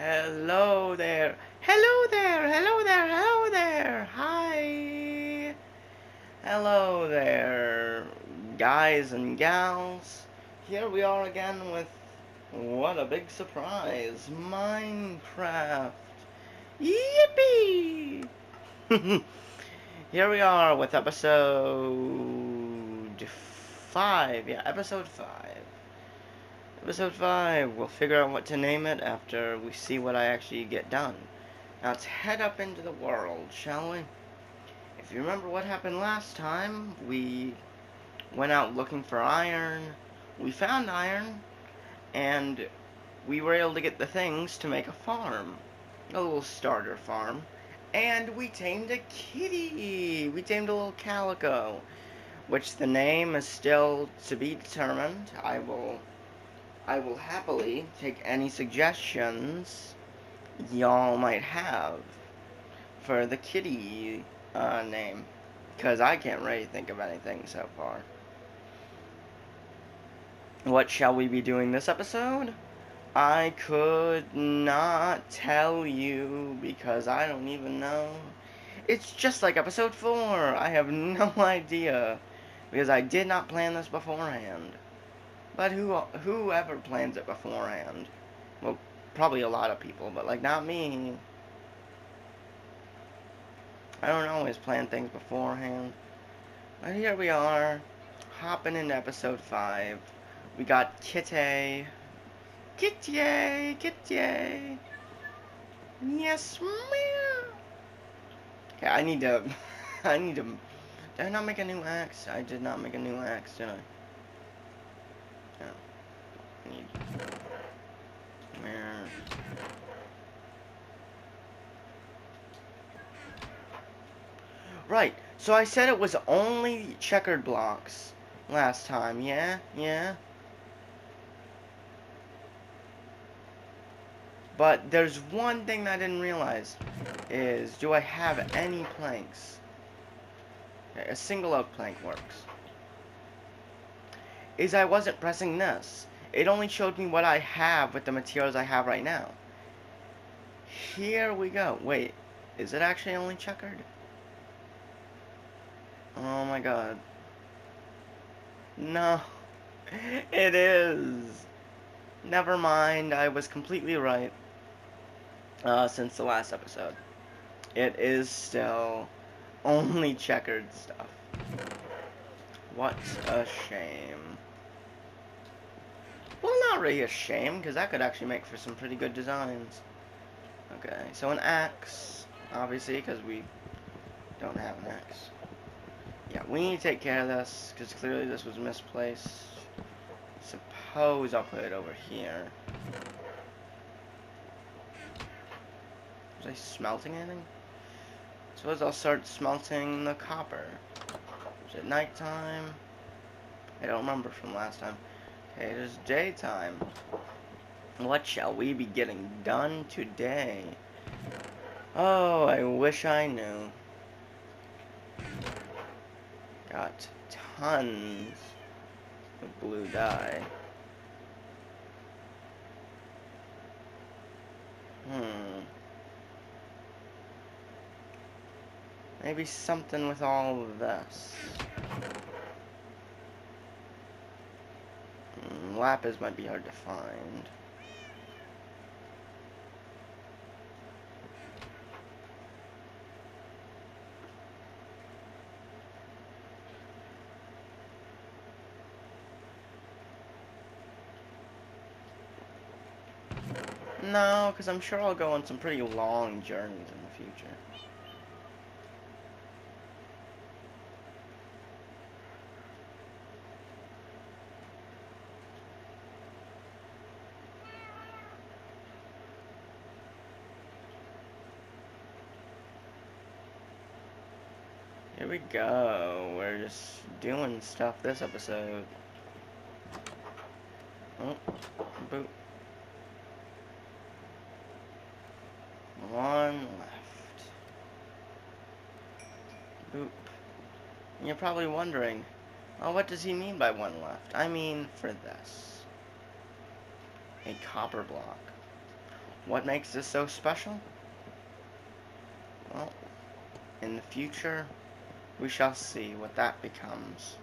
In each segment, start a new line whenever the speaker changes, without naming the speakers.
Hello there. Hello there. Hello there. Hello there. Hi. Hello there, guys and gals. Here we are again with what a big surprise, Minecraft. Yippee! Here we are with episode 5. Yeah, episode 5. Episode 5, we'll figure out what to name it after we see what I actually get done. Now let's head up into the world, shall we? If you remember what happened last time, we went out looking for iron, we found iron, and we were able to get the things to make a farm. A little starter farm. And we tamed a kitty! We tamed a little calico, which the name is still to be determined. I will happily take any suggestions y'all might have for the kitty name, because I can't really think of anything so far. What shall we be doing this episode? I could not tell you because I don't even know. It's just like episode 4. I have no idea because I did not plan this beforehand. But whoever plans it beforehand? Well, probably a lot of people, but like not me. I don't always plan things beforehand. But here we are, hopping into episode 5. We got Kitty. Kitty, Kitty. Yes, ma'am. Okay, I need to. Did I not make a new axe? I did not make a new axe, did I? No. I need. Where? Right. So I said it was only checkered blocks last time. Yeah, yeah. But there's one thing that I didn't realize is, do I have any planks? Okay, a single oak plank works. Is I wasn't pressing this. It only showed me what I have with the materials I have right now. Here we go. Wait, is it actually only checkered? Oh my god. No, it is. Never mind, I was completely right. Since the last episode. It is still only checkered stuff. What a shame. Well, not really a shame, because that could actually make for some pretty good designs. Okay, so an axe, obviously, because we don't have an axe. Yeah, we need to take care of this, because clearly this was misplaced. Suppose I'll put it over here. Was I smelting anything? Suppose I'll start smelting the copper. Is it nighttime? I don't remember from last time. Okay, it is daytime. What shall we be getting done today? Oh, I wish I knew. Got tons of blue dye. Maybe something with all of this. Lapis might be hard to find. No, because I'm sure I'll go on some pretty long journeys in the future. Here we go. We're just doing stuff this episode. Oh, boop. One left. Boop. And you're probably wondering, oh, what does he mean by one left? I mean for this. A copper block. What makes this so special? Well, in the future, we shall see what that becomes.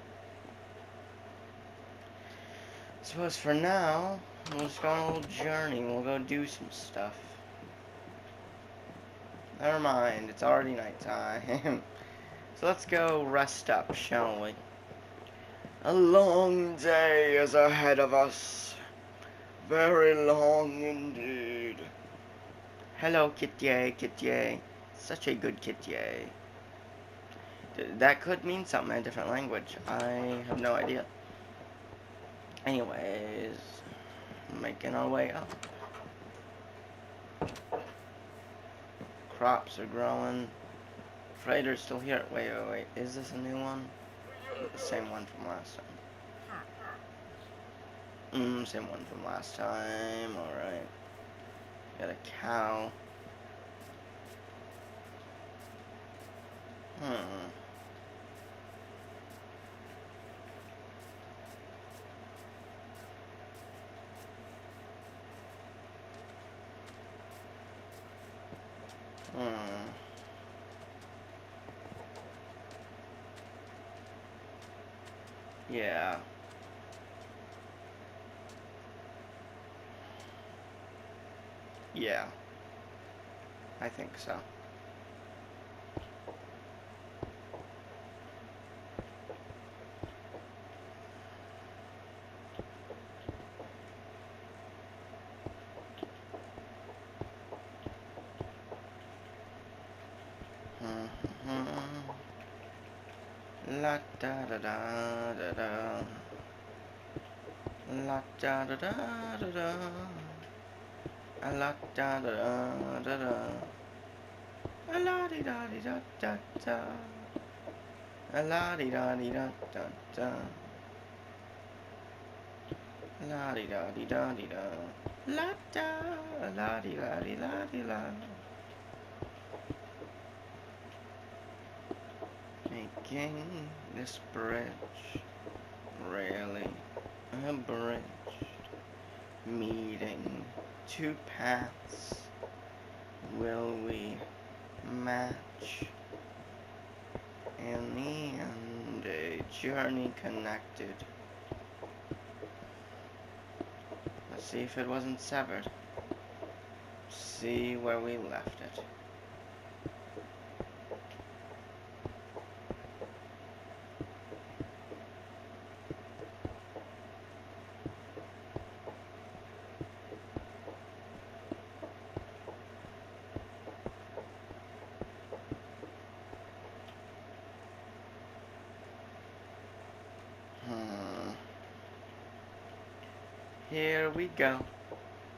I suppose for now, we'll just go on a little journey. We'll go do some stuff. Never mind, it's already nighttime. So let's go rest up, shall we? A long day is ahead of us. Very long indeed. Hello, Kitty, Kitty. Such a good Kitty. That could mean something in a different language. I have no idea. Anyways, making our way up. Crops are growing. Freighter's still here. Wait. Is this a new one? The same one from last time. Same one from last time. Alright. Got a cow. Hmm. Yeah. Yeah. I think so. La da da da da da. La da da da da da. La da da da da da. La di da di da da da. La di da di da da da. La di da di da di da. La da la di la di la di la. Making this bridge really a bridge, meeting two paths. Will we match? In the end, a journey connected. Let's see if it wasn't severed. See where we left it. Here we go,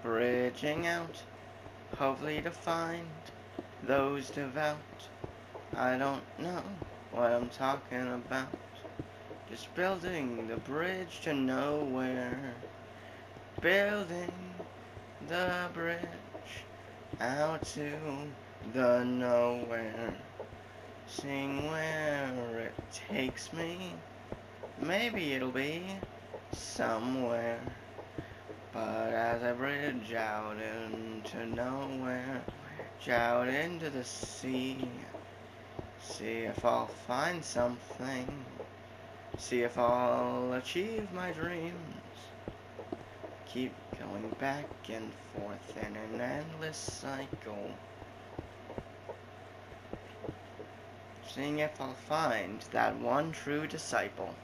bridging out, hopefully to find those devout. I don't know what I'm talking about, just building the bridge to nowhere, building the bridge out to the nowhere, seeing where it takes me, maybe it'll be somewhere. But as I bridge out into nowhere, out into the sea, see if I'll find something, see if I'll achieve my dreams. Keep going back and forth in an endless cycle, seeing if I'll find that one true disciple.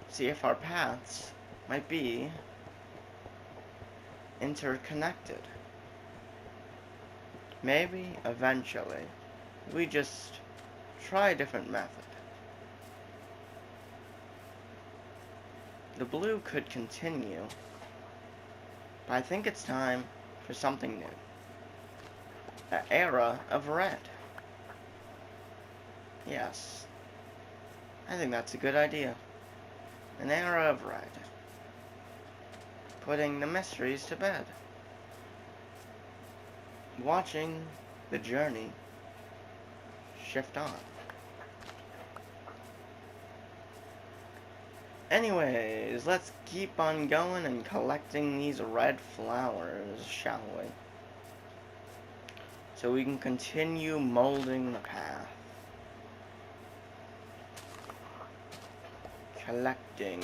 See if our paths might be interconnected. Maybe eventually we just try a different method. The blue could continue, but I think it's time for something new. An era of red. Yes, I think that's a good idea. An era of red. Putting the mysteries to bed. Watching the journey shift on. Anyways, let's keep on going and collecting these red flowers, shall we? So we can continue molding the path. Collecting.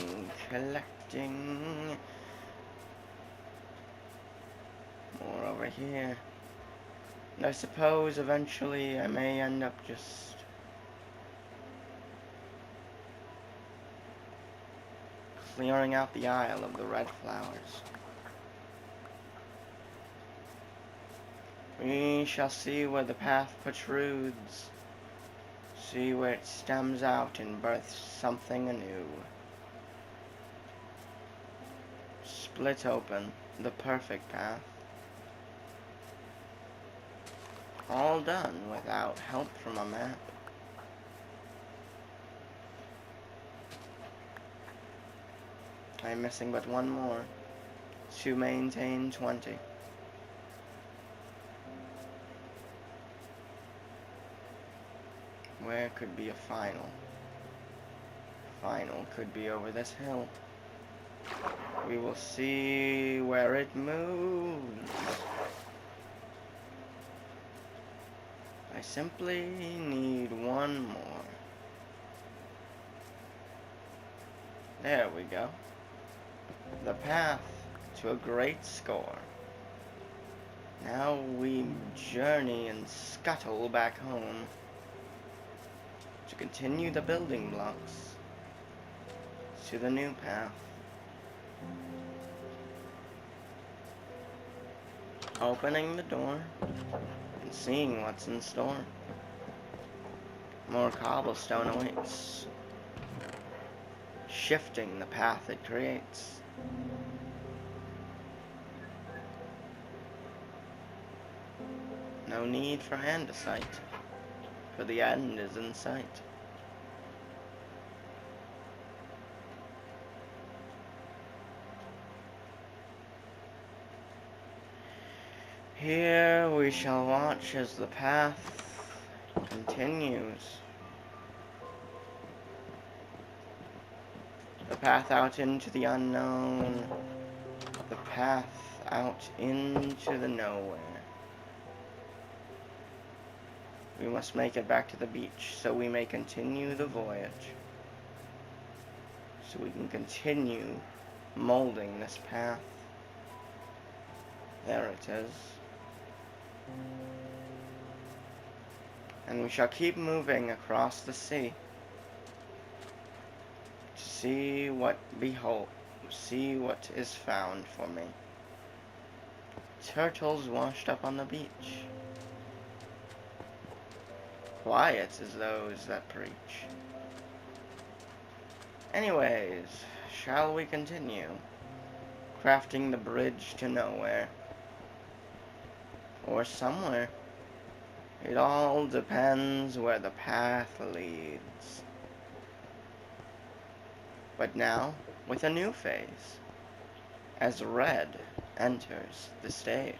More over here. And I suppose eventually I may end up just clearing out the aisle of the red flowers. We shall see where the path protrudes, see where it stems out and births something anew. Split open the perfect path. All done without help from a map. I'm missing but one more to maintain 20. Where could be a final? Final could be over this hill. We will see where it moves. I simply need one more. There we go. The path to a great score. Now we journey and scuttle back home to continue the building blocks to the new path. Opening the door and seeing what's in store. More cobblestone awaits, shifting the path it creates. No need for andesite, for the end is in sight. Here we shall watch as the path continues. The path out into the unknown. The path out into the nowhere. We must make it back to the beach so we may continue the voyage. So we can continue molding this path. There it is. And we shall keep moving across the sea to see what is found for me. Turtles washed up on the beach, quiet as those that preach. Anyways, shall we continue crafting the bridge to nowhere? Or somewhere. It all depends where the path leads. But now, with a new phase, as red enters the stage.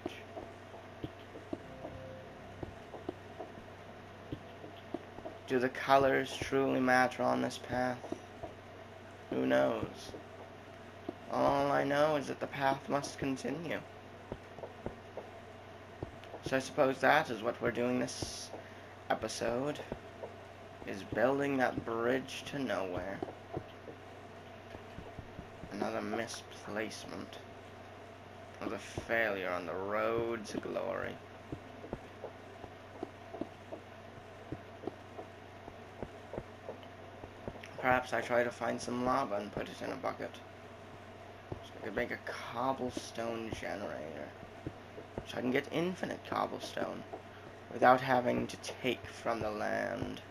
Do the colors truly matter on this path? Who knows? All I know is that the path must continue. So I suppose that is what we're doing this episode, is building that bridge to nowhere. Another misplacement of a failure on the road to glory. Perhaps I try to find some lava and put it in a bucket, so I could make a cobblestone generator. So I can get infinite cobblestone without having to take from the land.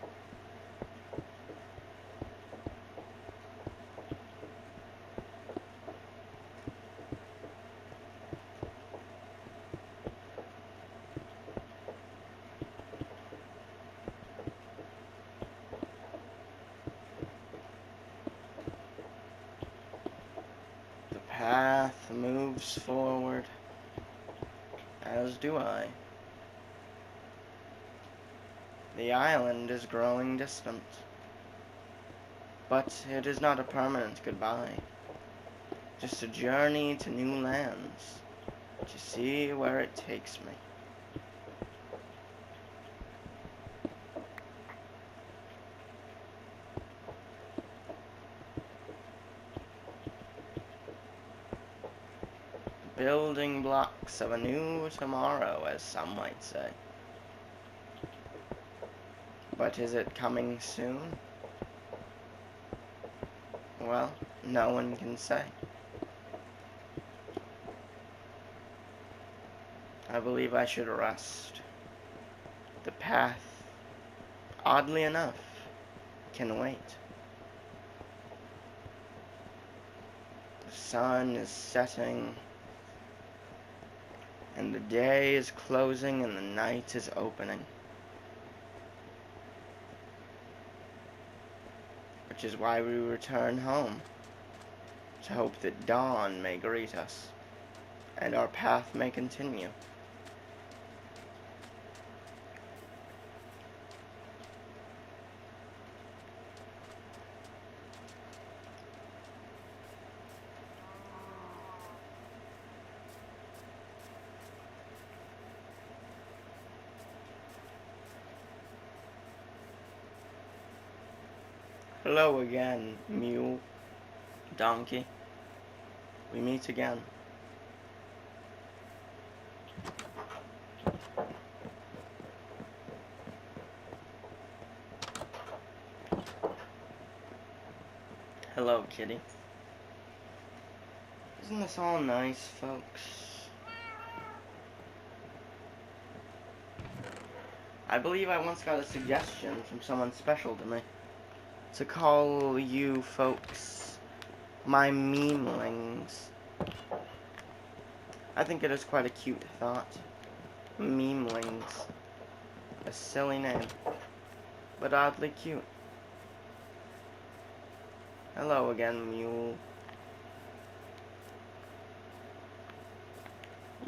The path moves forward. As do I. The island is growing distant. But it is not a permanent goodbye. Just a journey to new lands, to see where it takes me. Building blocks of a new tomorrow, as some might say. But is it coming soon? Well, no one can say. I believe I should rest. The path, oddly enough, can wait. The sun is setting, and the day is closing, and the night is opening. Which is why we return home, to hope that dawn may greet us, and our path may continue. Hello again, mule, donkey. We meet again. Hello, kitty. Isn't this all nice, folks? I believe I once got a suggestion from someone special to me to call you folks my memelings. I think it is quite a cute thought. Memelings. A silly name, but oddly cute. Hello again, mule.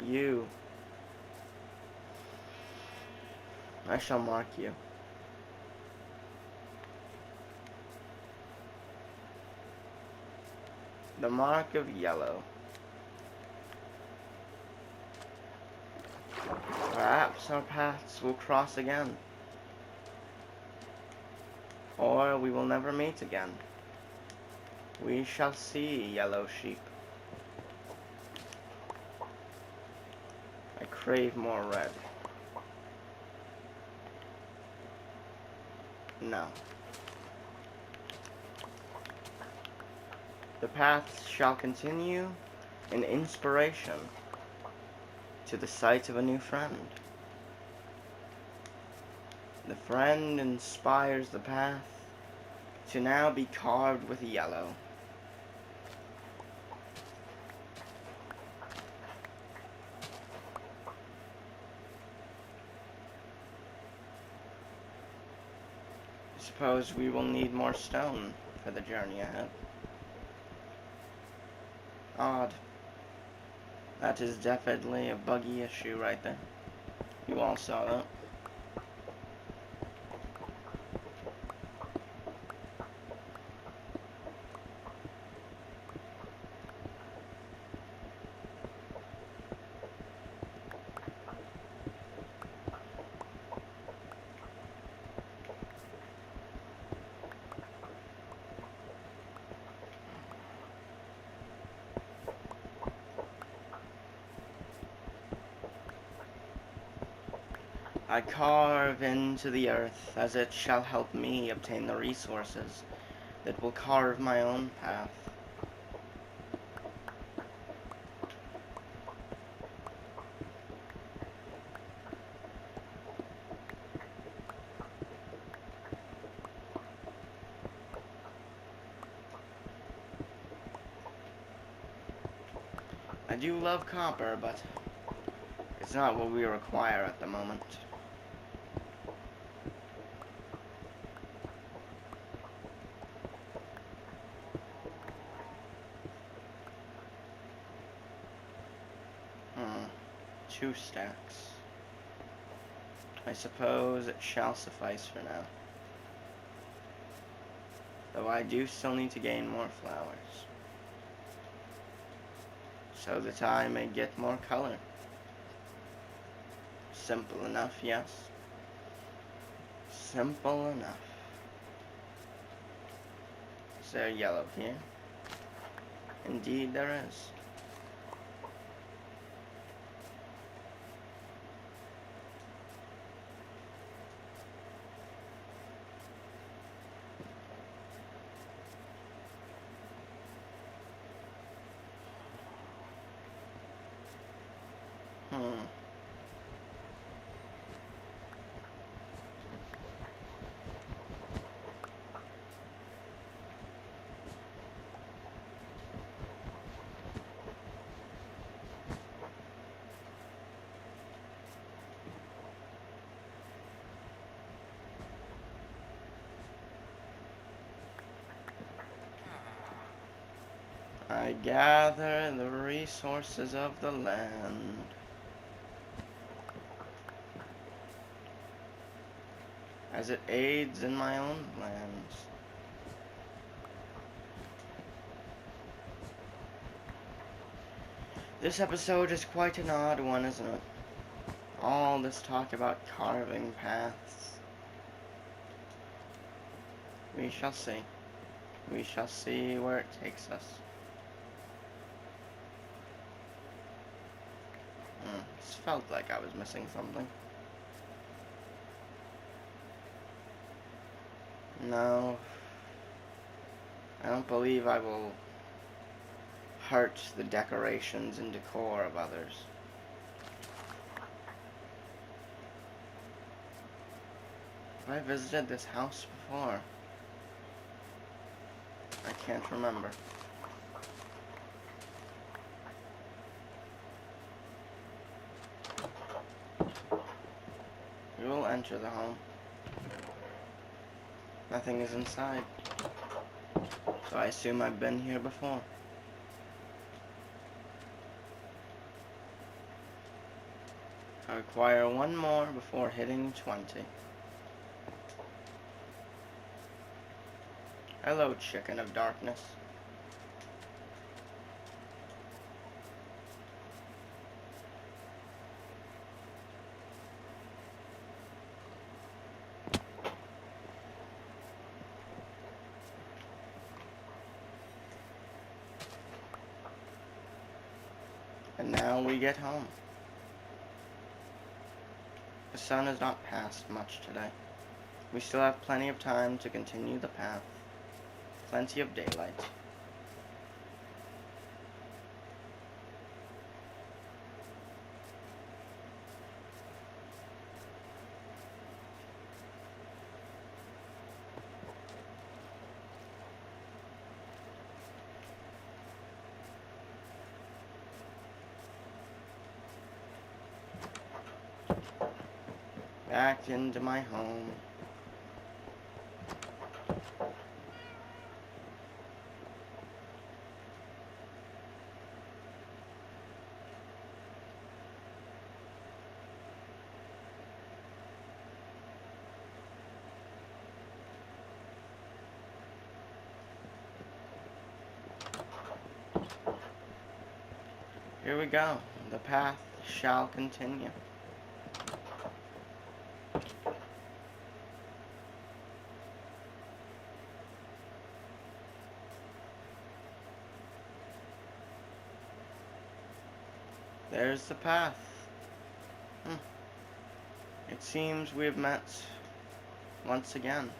You. I shall mark you. The mark of yellow. Perhaps our paths will cross again. Or we will never meet again. We shall see, yellow sheep. I crave more red. No. The paths shall continue in inspiration to the sight of a new friend. The friend inspires the path to now be carved with yellow. I suppose we will need more stone for the journey ahead. Odd. That is definitely a buggy issue right there. You all saw that. I carve into the earth, as it shall help me obtain the resources that will carve my own path. I do love copper, but it's not what we require at the moment. Hmm. 2 stacks. I suppose it shall suffice for now. Though I do still need to gain more flowers, so that I may get more color. Simple enough, yes. Simple enough. Is there yellow here? Indeed there is. Hmm. I gather the resources of the land. As it aids in my own plans. This episode is quite an odd one, isn't it? All this talk about carving paths. We shall see. We shall see where it takes us. This felt like I was missing something. No. I don't believe I will hurt the decorations and decor of others. Have I visited this house before? I can't remember. We will enter the home. Nothing is inside. So I assume I've been here before. I require one more before hitting 20. Hello, chicken of darkness. And now we get home. The sun has not passed much today. We still have plenty of time to continue the path. Plenty of daylight. Back into my home. Here we go. The path shall continue. There's the path. It seems we have met once again.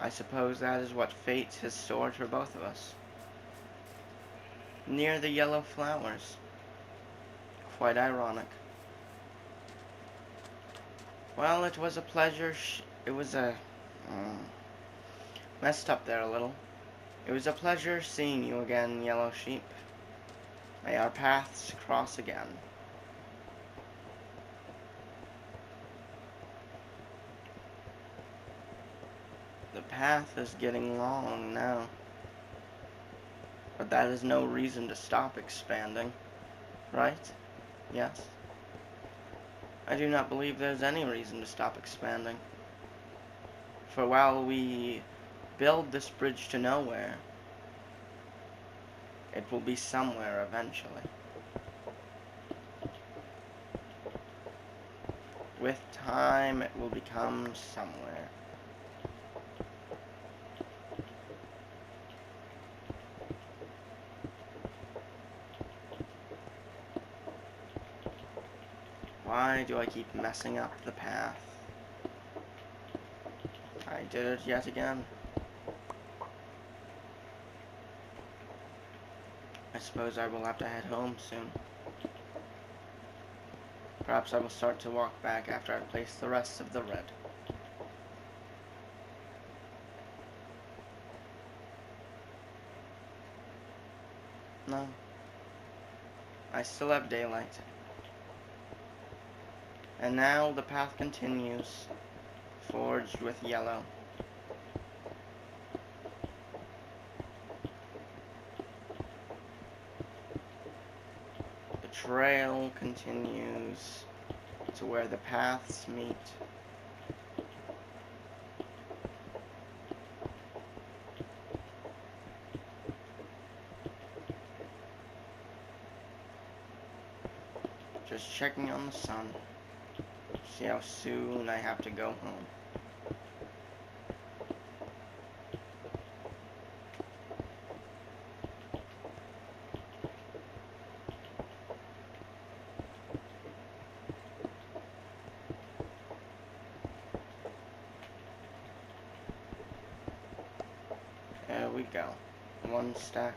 I suppose that is what fate has stored for both of us. Near the yellow flowers. Quite ironic. Well, it was a pleasure. It was a... messed up there a little. It was a pleasure seeing you again, Yellow Sheep. May our paths cross again. The path is getting long now. But that is no reason to stop expanding. Right? Yes? I do not believe there's any reason to stop expanding. For while we build this bridge to nowhere, it will be somewhere eventually. With time, it will become somewhere. Why do I keep messing up the path? I did it yet again. I suppose I will have to head home soon. Perhaps I will start to walk back after I place the rest of the red. No. I still have daylight. And now the path continues, forged with yellow. The trail continues to where the paths meet. Just checking on the sun. See how soon I have to go home. There we go. One stack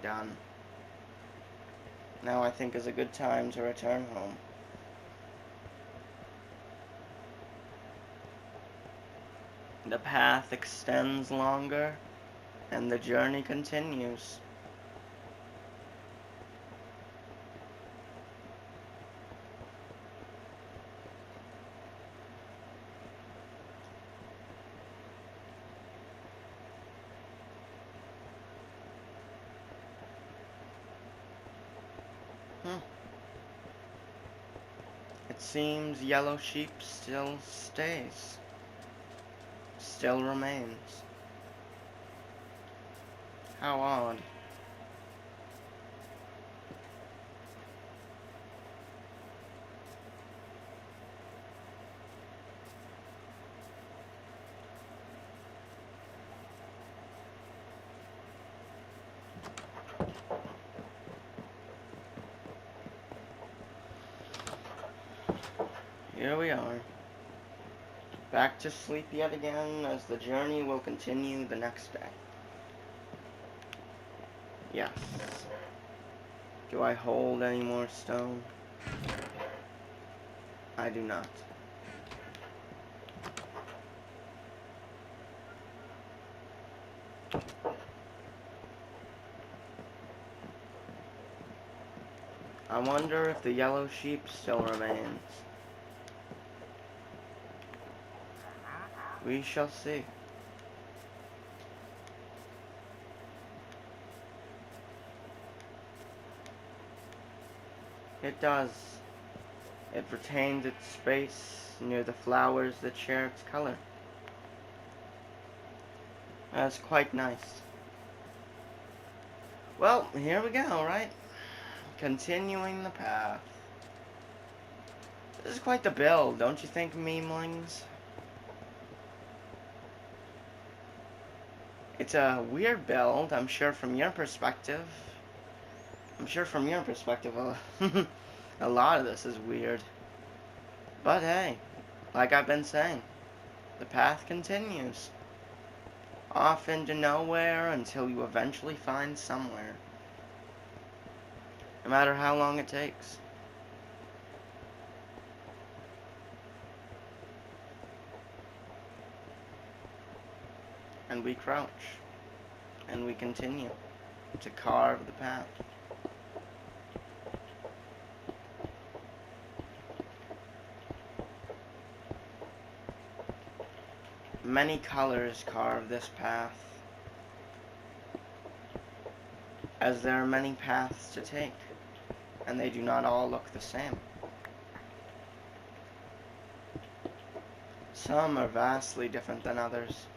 done. Now I think is a good time to return home. The path extends longer, and the journey continues. It seems Yellow Sheep still stays. Still remains. How odd. Here we are. Back to sleep yet again, as the journey will continue the next day. Yes. Do I hold any more stone? I do not. I wonder if the yellow sheep still remains. We shall see. It does. It retains its space near the flowers that share its color. That's quite nice. Well, here we go, right? Continuing the path. This is quite the build, don't you think, memelings? It's a weird build, I'm sure from your perspective. A lot of this is weird. But hey, like I've been saying, the path continues. Off into nowhere until you eventually find somewhere. No matter how long it takes. And we crouch. And we continue to carve the path. Many colors carve this path, as there are many paths to take, and they do not all look the same. Some are vastly different than others.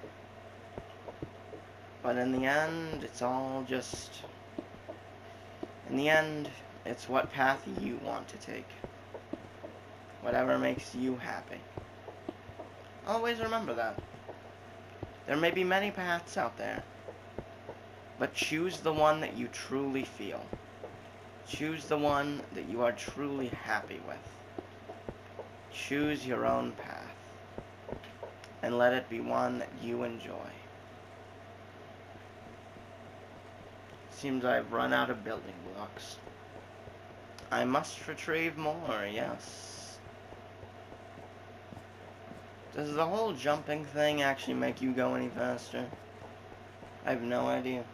But in the end, it's all just... In the end, it's what path you want to take. Whatever makes you happy. Always remember that. There may be many paths out there, but choose the one that you truly feel. Choose the one that you are truly happy with. Choose your own path, and let it be one that you enjoy. Seems I've run out of building blocks. I must retrieve more, yes. Does the whole jumping thing actually make you go any faster? I have no idea.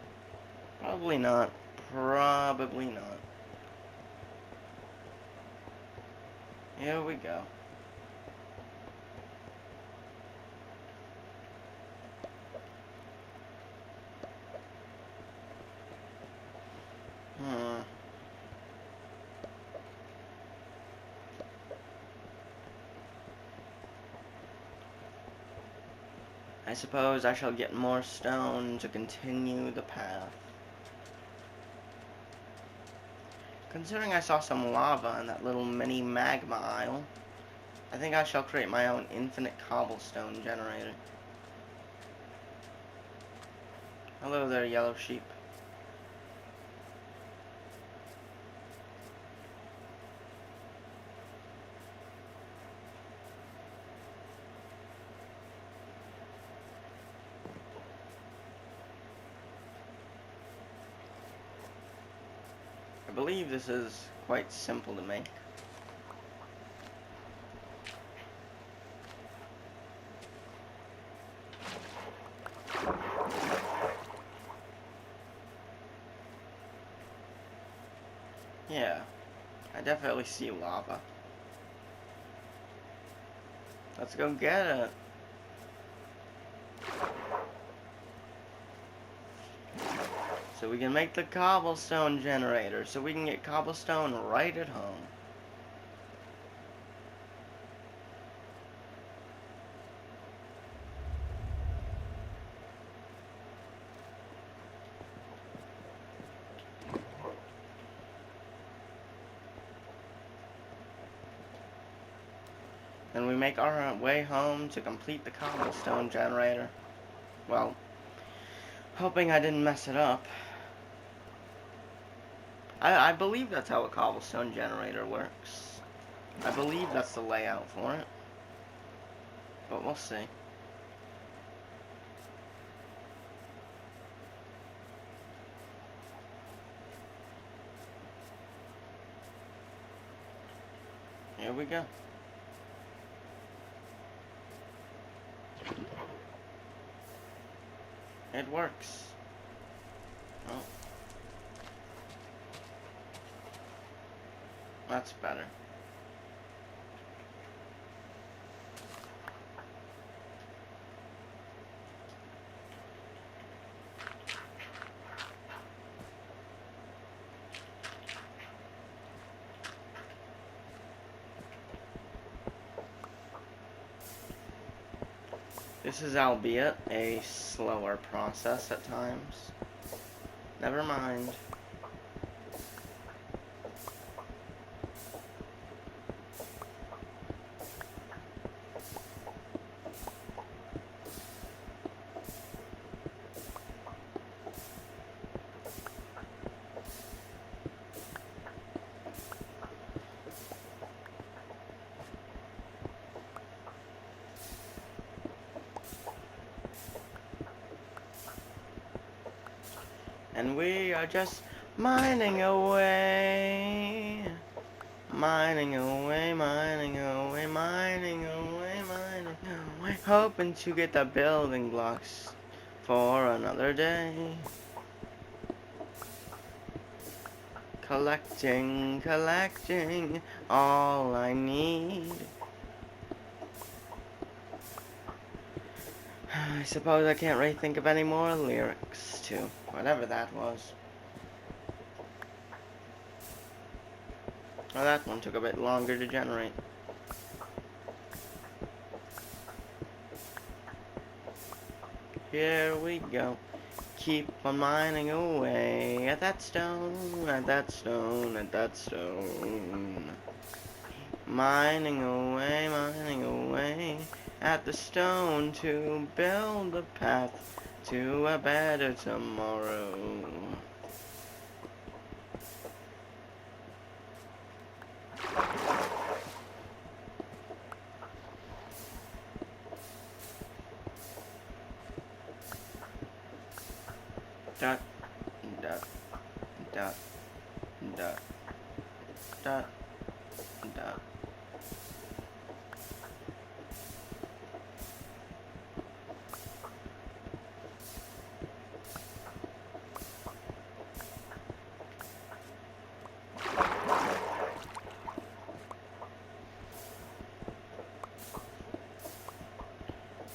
Probably not. Probably not. Here we go. I suppose I shall get more stone to continue the path. Considering I saw some lava in that little mini magma aisle, I think I shall create my own infinite cobblestone generator. Hello there, yellow sheep. I believe this is quite simple to make. Yeah, I definitely see lava. Let's go get it. So we can make the cobblestone generator, so we can get cobblestone right at home. Then we make our way home to complete the cobblestone generator. Well, hoping I didn't mess it up. I believe that's how a cobblestone generator works. I believe that's the layout for it. But we'll see. Here we go. It works. Oh. That's better. This is albeit a slower process at times. Never mind. And we are just mining away. Mining away, mining away, mining away, mining away. Hoping to get the building blocks for another day. Collecting, collecting all I need. I suppose I can't really think of any more lyrics to whatever that was. Well, that one took a bit longer to generate. Here we go. Keep on mining away at that stone, at that stone, at that stone. Mining away at the stone to build a path to a better tomorrow. Dot, dot, dot, dot, dot, dot.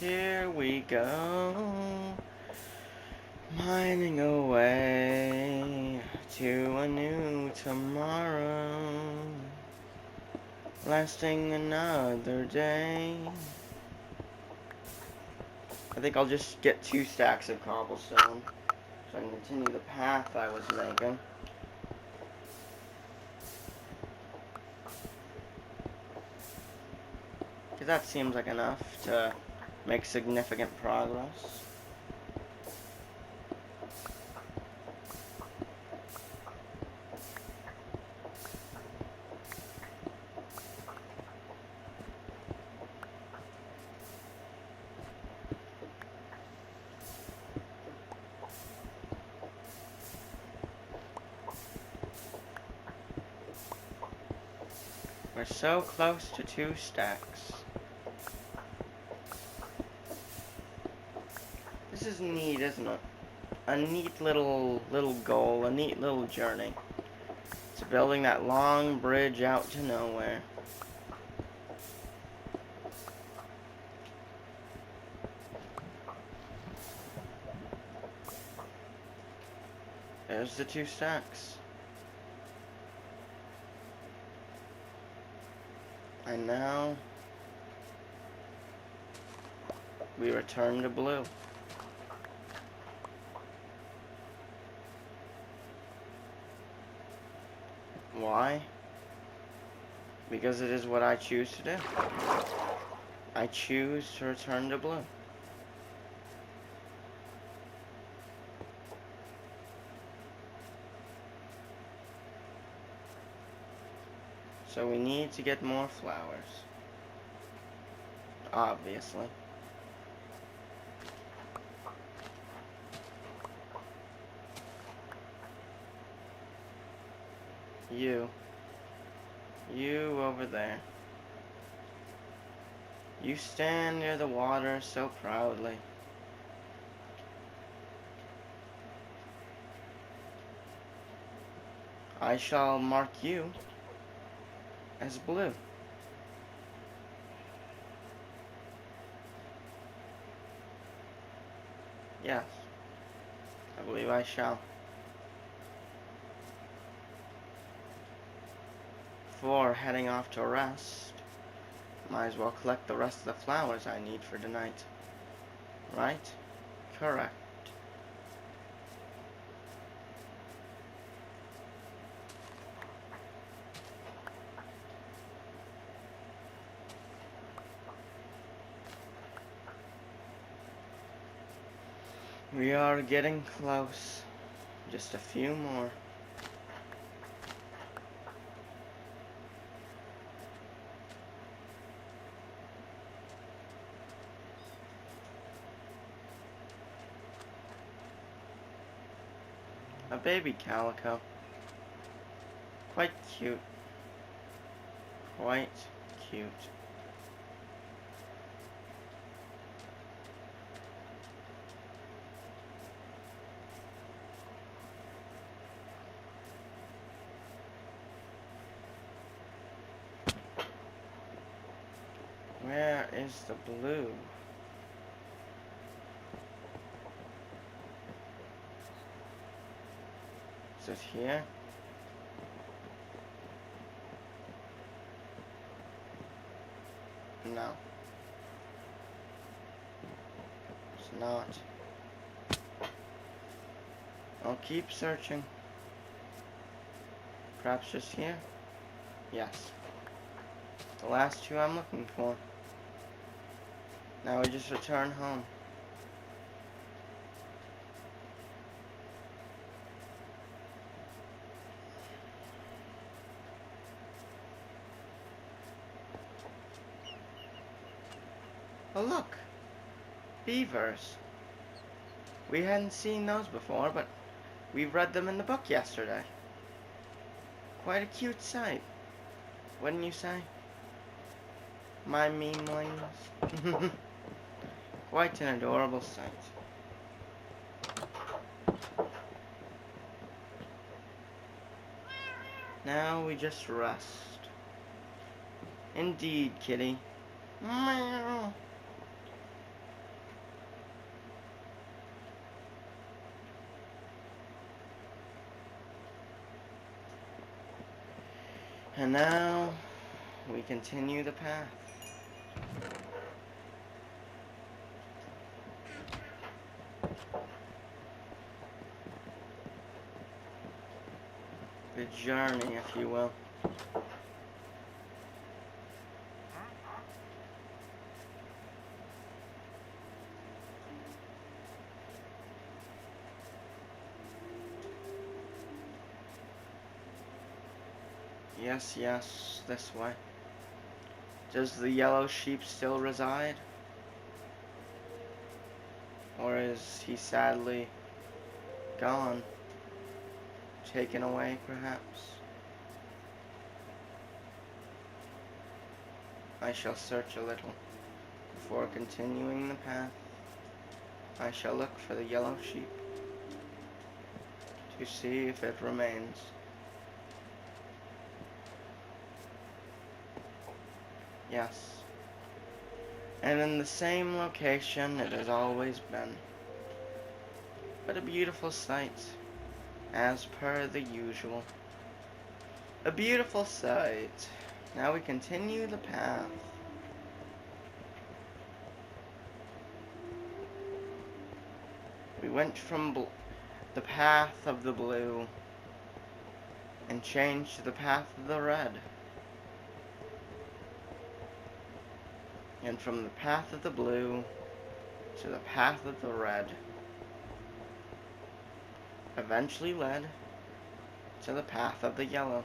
Here we go, mining away to a new tomorrow, lasting another day. I think I'll just get 2 stacks of cobblestone so I can continue the path I was making. Because that seems like enough to make significant progress. We're so close to 2 stacks. This is neat, isn't it? A neat little goal, a neat little journey. It's building that long bridge out to nowhere. There's the 2 stacks. And now we return to blue. Why? Because it is what I choose to do. I choose to return to blue. So we need to get more flowers. Obviously. You over there. You stand near the water so proudly. I shall mark you as blue. Yes, I believe I shall. Before heading off to rest, might as well collect the rest of the flowers I need for tonight. Right? Correct. We are getting close. Just a few more. A baby calico. Quite cute. Quite cute. Where is the blue? Is it here? No. It's not. I'll keep searching. Perhaps just here? Yes. The last two I'm looking for. Now we just return home. Oh look! Beavers. We hadn't seen those before, but we read them in the book yesterday. Quite a cute sight, wouldn't you say? My meanlings. Quite an adorable sight. Now we just rest. Indeed, kitty. Meow. And now we continue the path. The journey, if you will. Yes, yes, this way. Does the yellow sheep still reside? Or is he sadly gone? Taken away, perhaps? I shall search a little. Before continuing the path, I shall look for the yellow sheep to see if it remains. Yes. And in the same location it has always been. But a beautiful sight, as per the usual. A beautiful sight. Now we continue the path. We went from the path of the blue and changed to the path of the red. And from the path of the blue to the path of the red eventually led to the path of the yellow.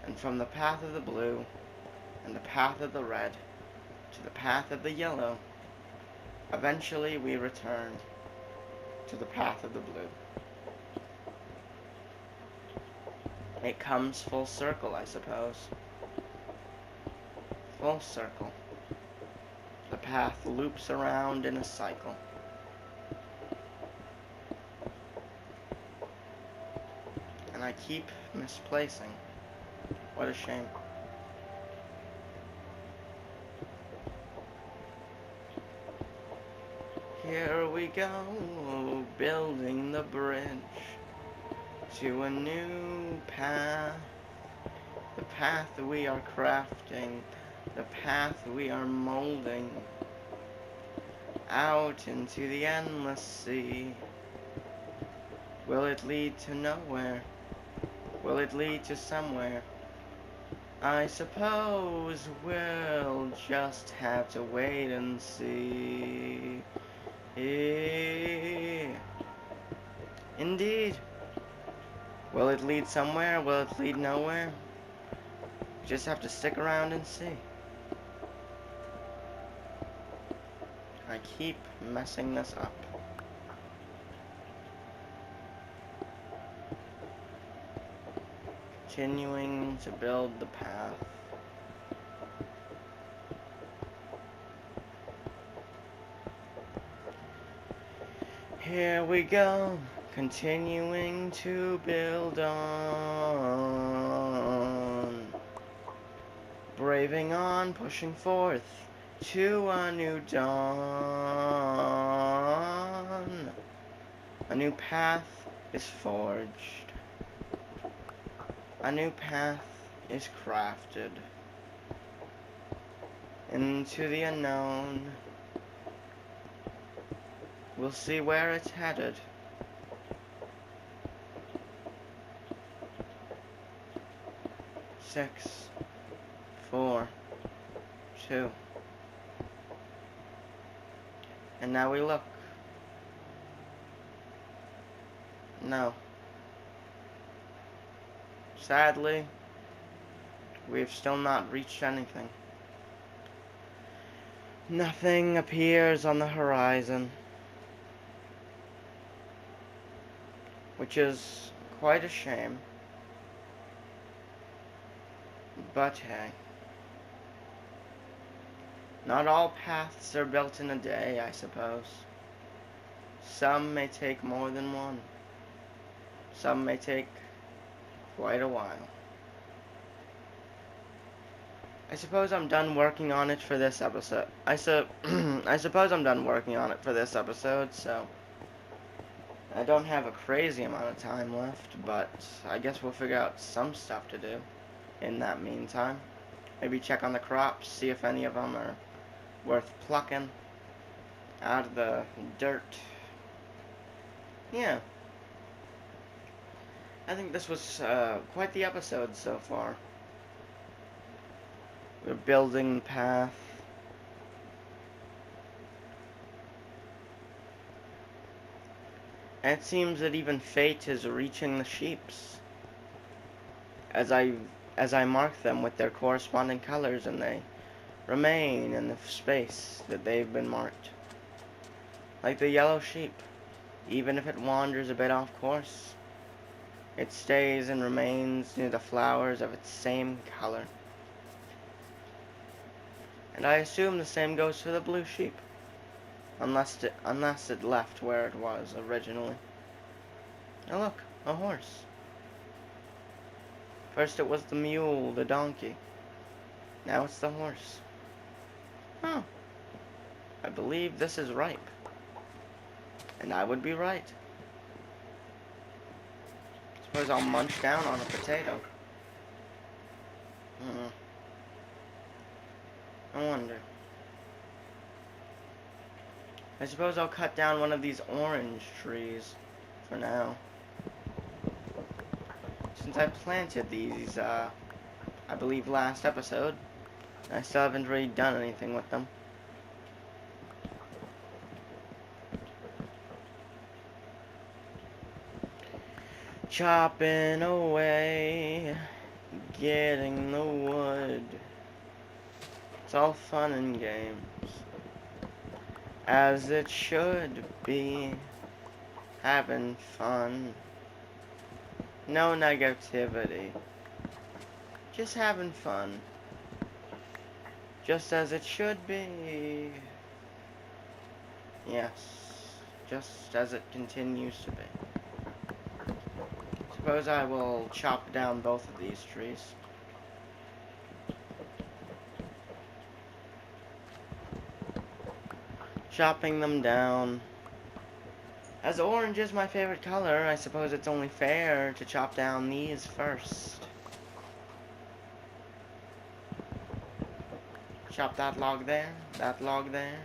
And from the path of the blue and the path of the red to the path of the yellow, eventually we return to the path of the blue. It comes full circle, I suppose. Full circle. The path loops around in a cycle. And I keep misplacing. What a shame. Here we go, building the bridge to a new path. The path we are crafting, the path we are molding, out into the endless sea. Will it lead to nowhere? Will it lead to somewhere? I suppose we'll just have to wait and see. Indeed. Will it lead somewhere? Will it lead nowhere? Just have to stick around and see. I keep messing this up. Continuing to build the path. Here we go, continuing to build on. Braving on, pushing forth to a new dawn. A new path is forged. A new path is crafted into the unknown. We'll see where it's headed. 6, 4, 2. And now we look. No. Sadly, we've still not reached anything. Nothing appears on the horizon, which is quite a shame. But hey, not all paths are built in a day, I suppose. Some may take more than one. Some may take quite a while. I suppose I'm done working on it for this episode. I suppose I'm done working on it for this episode, so I don't have a crazy amount of time left, but I guess we'll figure out some stuff to do in that meantime. Maybe check on the crops, see if any of them are worth plucking out of the dirt. Yeah. I think this was quite the episode so far. We're building the path. And it seems that even fate is reaching the sheeps. As I mark them with their corresponding colors, and they remain in the space that they've been marked. Like the yellow sheep, even if it wanders a bit off course, it stays and remains near the flowers of its same color. And I assume the same goes for the blue sheep, unless it left where it was originally. Now look, a horse. First it was the mule, the donkey. Now it's the horse. Oh, I believe this is ripe. And I would be right. Suppose I'll munch down on a potato. I wonder. I suppose I'll cut down one of these orange trees for now. Since I planted these, I believe last episode, I still haven't really done anything with them. Chopping away, getting the wood. It's all fun and games, as it should be. Having fun, no negativity, just having fun, just as it should be. Yes, just as it continues to be. Suppose I will chop down both of these trees. Chopping them down. As orange is my favorite color, I suppose it's only fair to chop down these first. Chop that log there, that log there.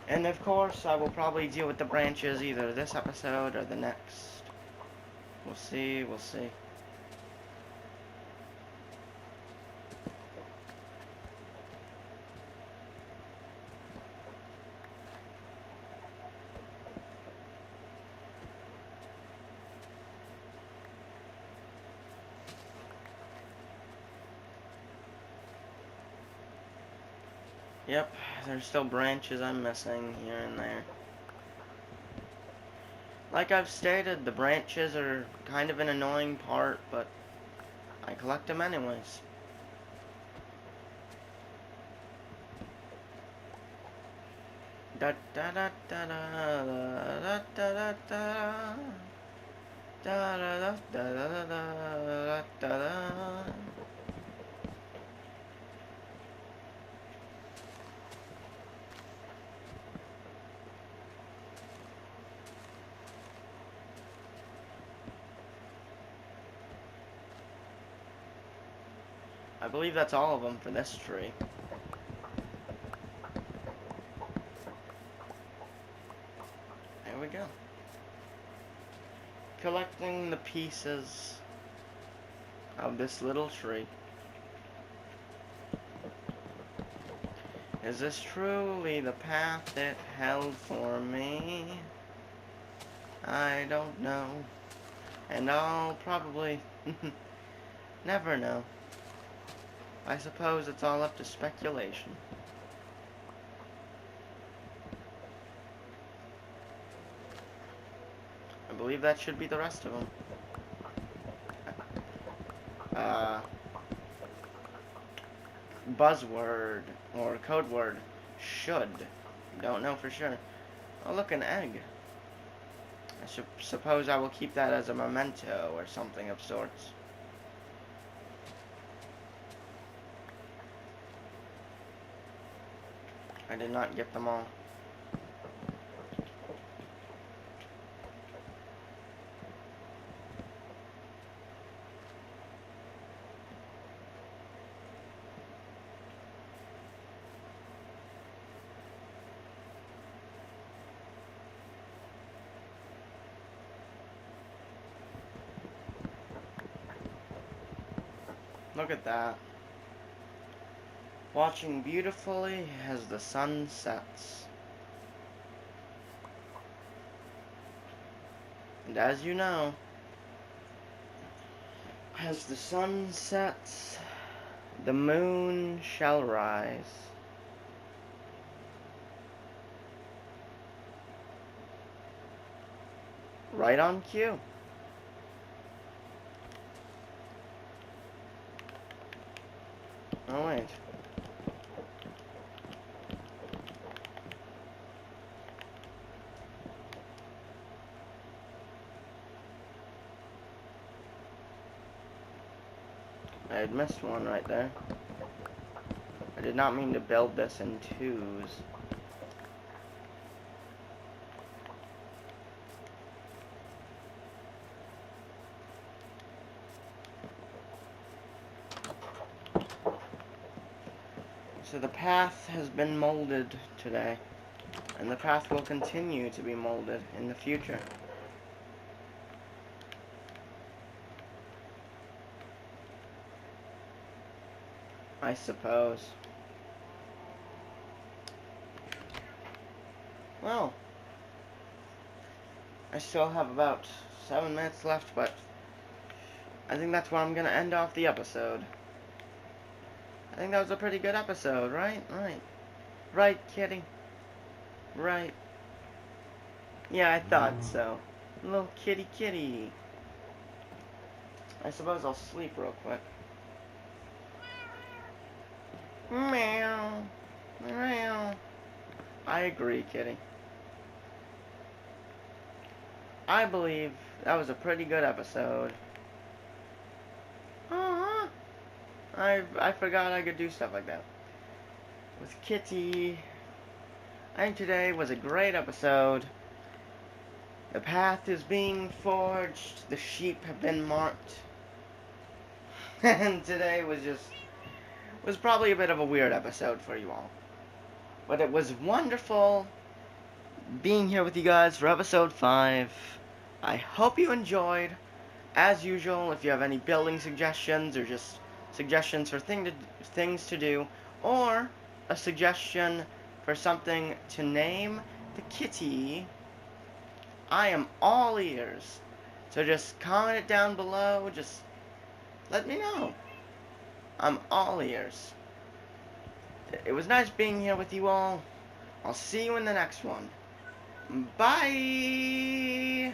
And of course, I will probably deal with the branches either this episode or the next. We'll see, we'll see. Yep, there's still branches I'm missing here and there. Like I've stated, the branches are kind of an annoying part, but I collect them anyways. Da da da da da da da da da da da da da da da. I believe that's all of them for this tree. collecting the pieces of this little tree. Is this truly the path it held for me? I don't know. And I'll probably never know. I suppose it's all up to speculation. I believe that should be the rest of them. Buzzword or code word, should. Don't know for sure. Oh, look, an egg. I suppose I will keep that as a memento or something of sorts. I did not get them all. Look at that. Watching beautifully as the sun sets. And as you know, as the sun sets, the moon shall rise. Right on cue. Oh, wait. I had missed one right there. I did not mean to build this in twos. So the path has been molded today, and the path will continue to be molded in the future. I suppose. Well, I still have about 7 minutes left, but I think that's where I'm going to end off the episode. I think that was a pretty good episode, right? Right, kitty? Right. Yeah, I thought so. Little kitty kitty. I suppose I'll sleep real quick. Meow. Meow. I agree, kitty. I believe that was a pretty good episode. I forgot I could do stuff like that. With Kitty. I think today was a great episode. The path is being forged. The sheep have been marked. And today was probably a bit of a weird episode for you all. But it was wonderful being here with you guys for episode 5. I hope you enjoyed. As usual, if you have any building suggestions or just suggestions for things to do, or a suggestion for something to name the kitty, I am all ears. So just comment it down below, just let me know. I'm all ears. It was nice being here with you all. I'll see you in the next one. Bye!